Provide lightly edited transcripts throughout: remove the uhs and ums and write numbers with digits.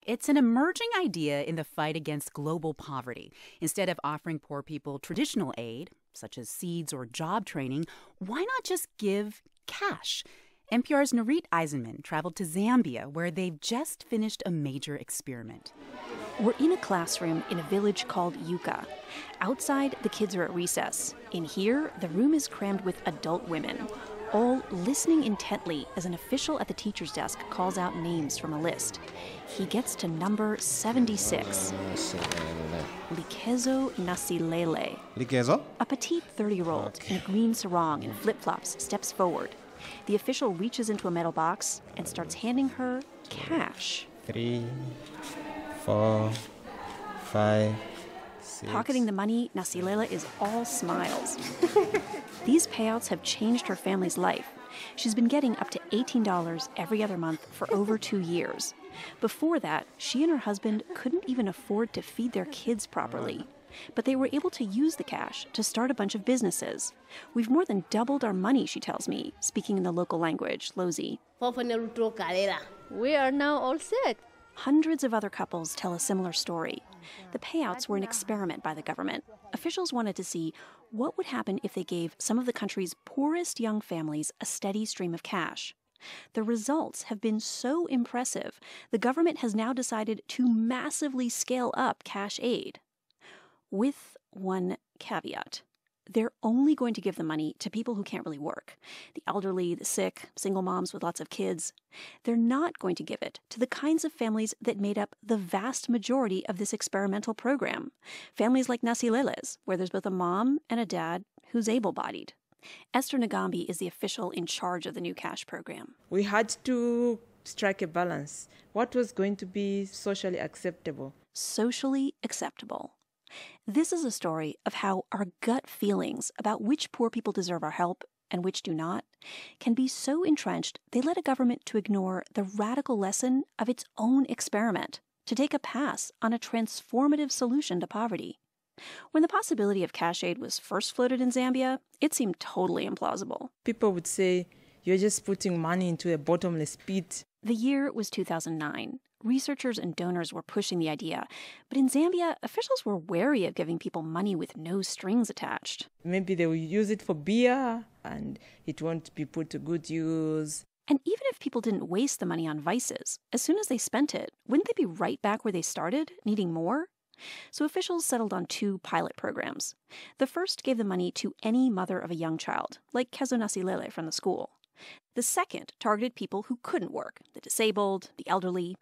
It's an emerging idea in the fight against global poverty. Instead of offering poor people traditional aid, such as seeds or job training, why not just give cash? NPR's Nurity Aizenman traveled to Zambia, where they've just finished a major experiment. We're in a classroom in a village called Yuka. Outside, the kids are at recess. In here, the room is crammed with adult women, all listening intently as an official at the teacher's desk calls out names from a list. He gets to number 76. Likezo Nasilele. Likezo? A petite 30-year-old in a green sarong and flip-flops steps forward. The official reaches into a metal box and starts handing her cash. 3, 4, 5, 6. Pocketing the money, Nasilele is all smiles. These payouts have changed her family's life. She's been getting up to $18 every other month for over 2 years. Before that, she and her husband couldn't even afford to feed their kids properly. But they were able to use the cash to start a bunch of businesses. We've more than doubled our money, she tells me, speaking in the local language, Lozi. We are now all set. Hundreds of other couples tell a similar story. The payouts were an experiment by the government. Officials wanted to see what would happen if they gave some of the country's poorest young families a steady stream of cash. The results have been so impressive, the government has now decided to massively scale up cash aid. With one caveat. They're only going to give the money to people who can't really work. The elderly, the sick, single moms with lots of kids. They're not going to give it to the kinds of families that made up the vast majority of this experimental program. Families like Nasilele's, where there's both a mom and a dad who's able-bodied. Esther Nagambi is the official in charge of the new cash program. We had to strike a balance. What was going to be socially acceptable? Socially acceptable. This is a story of how our gut feelings about which poor people deserve our help and which do not can be so entrenched they led a government to ignore the radical lesson of its own experiment, to take a pass on a transformative solution to poverty. When the possibility of cash aid was first floated in Zambia, it seemed totally implausible. People would say, you're just putting money into a bottomless pit. The year was 2009. Researchers and donors were pushing the idea, but in Zambia, officials were wary of giving people money with no strings attached. Maybe they will use it for beer, and it won't be put to good use. And even if people didn't waste the money on vices, as soon as they spent it, wouldn't they be right back where they started, needing more? So officials settled on 2 pilot programs. The first gave the money to any mother of a young child, like Kezo Nasilele from the school. The second targeted people who couldn't work, the disabled, the elderly,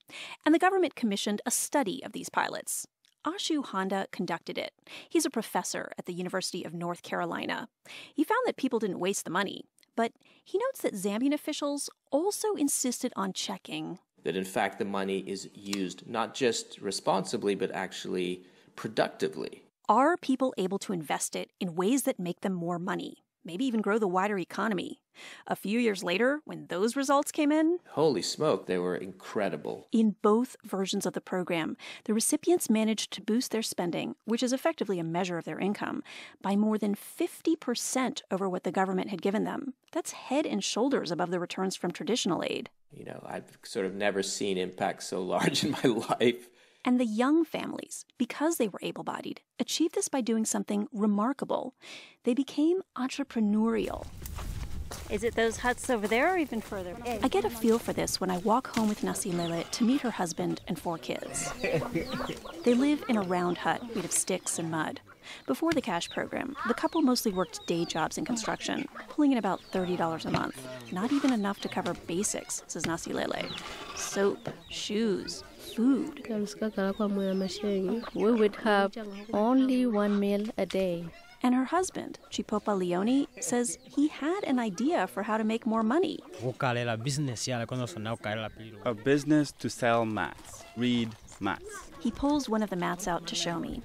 and the government commissioned a study of these pilots. Ashu Honda conducted it. He's a professor at the University of North Carolina. He found that people didn't waste the money, but he notes that Zambian officials also insisted on checking that in fact the money is used not just responsibly, but actually productively. Are people able to invest it in ways that make them more money? Maybe even grow the wider economy? A few years later, when those results came in... Holy smoke, they were incredible. In both versions of the program, the recipients managed to boost their spending, which is effectively a measure of their income, by more than 50% over what the government had given them. That's head and shoulders above the returns from traditional aid. You know, I've sort of never seen impact so large in my life. And the young families, because they were able-bodied, achieved this by doing something remarkable. They became entrepreneurial. Is it those huts over there or even further? I get a feel for this when I walk home with Nasilele to meet her husband and 4 kids. They live in a round hut made of sticks and mud. Before the cash program, the couple mostly worked day jobs in construction, pulling in about $30 a month. Not even enough to cover basics, says Nasilele. Soap, shoes, food. We would have only 1 meal a day. And her husband, Chipopa Leone, says he had an idea for how to make more money. A business to sell mats. Read mats. He pulls one of the mats out to show me.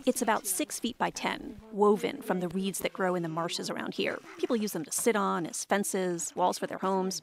It's about 6 feet by 10, woven from the reeds that grow in the marshes around here. People use them to sit on as fences, walls for their homes.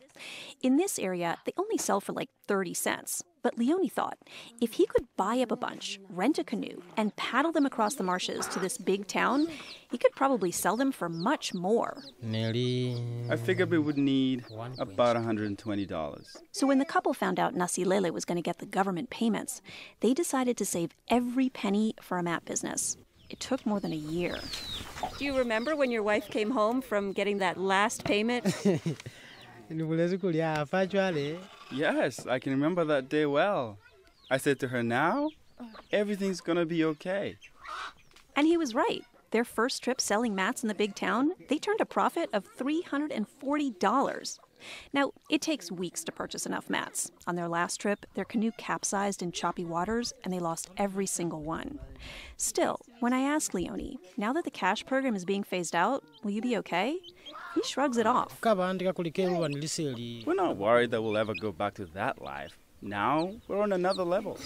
In this area, they only sell for like 30 cents. But Leone thought if he could buy up a bunch, rent a canoe, and paddle them across the marshes to this big town, he could probably sell them for much more. I figured we would need about $120. So when the couple found out Nasilele was going to get the government payments, they decided to save every penny for a mat business. It took more than a year. Do you remember when your wife came home from getting that last payment? Yes, I can remember that day well. I said to her, now, everything's gonna be okay. And he was right. Their first trip selling mats in the big town, they turned a profit of $340. Now, it takes weeks to purchase enough mats. On their last trip, their canoe capsized in choppy waters, and they lost every single one. Still, when I asked Leone, now that the cash program is being phased out, will you be okay? He shrugs it off. We're not worried that we'll ever go back to that life. Now, we're on another level.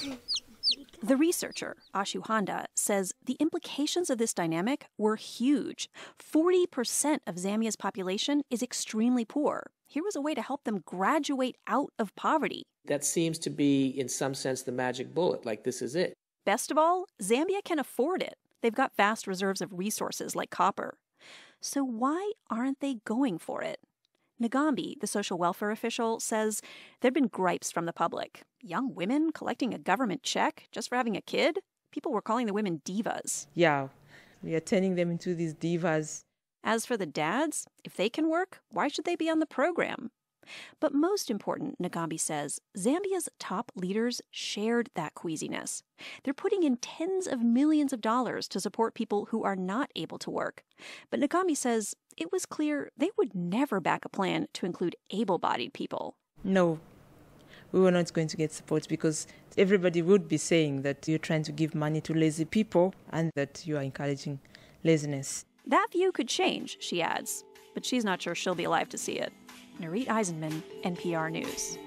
The researcher, Ashu Handa, says the implications of this dynamic were huge. 40% of Zambia's population is extremely poor. Here was a way to help them graduate out of poverty. That seems to be, in some sense, the magic bullet, like this is it. Best of all, Zambia can afford it. They've got vast reserves of resources like copper. So why aren't they going for it? Ngambi, the social welfare official, says there've been gripes from the public. Young women collecting a government check just for having a kid? People were calling the women divas. Yeah, we are turning them into these divas. As for the dads, if they can work, why should they be on the program? But most important, Ngambi says, Zambia's top leaders shared that queasiness. They're putting in tens of millions of dollars to support people who are not able to work. But Ngambi says it was clear they would never back a plan to include able-bodied people. No, we were not going to get support because everybody would be saying that you're trying to give money to lazy people and that you are encouraging laziness. That view could change, she adds, but she's not sure she'll be alive to see it. Nurity Aizenman, NPR News.